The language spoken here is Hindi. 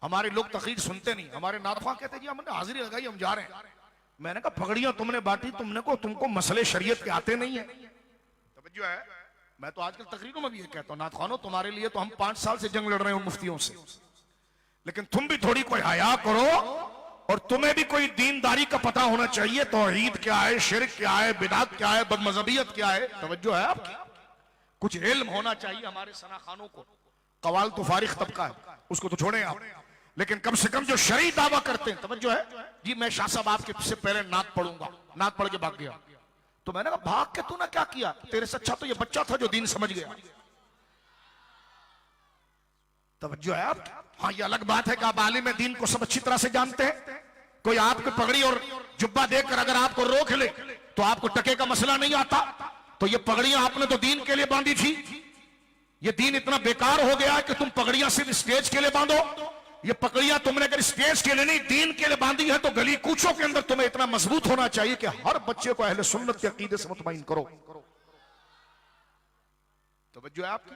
हमारे लोग तकरीर सुनते नहीं, हमारे नादफा कहते जी हमने हाजिरी लगाई हम जा रहे हैं। मैंने कहा पगड़ियां तुमने बांटी, तुमको मसले शरीयत के आते नहीं है। तवज्जो है, मैं तो आजकल तकरीरों में भी ये कहता हूं, नादखानो तुम्हारे लिए तो हम 5 साल से जंग लड़ रहे हो मुफ्तियों से, लेकिन तुम भी थोड़ी कोई हया करो और तुम्हें भी कोई दीनदारी का पता होना चाहिए। तौहीद क्या है, शिर्क क्या है, बिदात क्या है, बदमज़हबियत क्या है। तवज्जो है आपकी, कुछ इल्म होना चाहिए हमारे सनाखानों को। कवाल तो फारिग तबका है, उसको तो छोड़ें आप, लेकिन कम से कम जो शरई दावा करते हैं। तवज्जो है जी, मैं शाह साहब आपके से पहले नात पढ़ूंगा, नात पढ़ के भाग गया। तो मैंने कहा भाग के तूने क्या किया, तेरे से अच्छा तो ये बच्चा था जो दीन समझ गया। तवज्जो है आप। हाँ, ये अलग बात है कि आप आलिम दीन को सब अच्छी तरह से जानते हैं। कोई आपकी पगड़ी और जुब्बा देखकर अगर आपको रोक ले तो आपको टके का मसला नहीं आता। तो ये पगड़ियां आपने तो दीन के लिए बांधी थी, ये दीन इतना बेकार हो गया है कि तुम पगड़ियां सिर्फ स्टेज के लिए बांधो। ये पगड़ियां तुमने अगर स्टेज के लिए नहीं दीन के लिए बांधी है तो गली कूचों के अंदर तुम्हें इतना मजबूत होना चाहिए कि हर बच्चे को अहले सुन्नत के अकीदे से मुतमईन करो। तवज्जो है आपकी।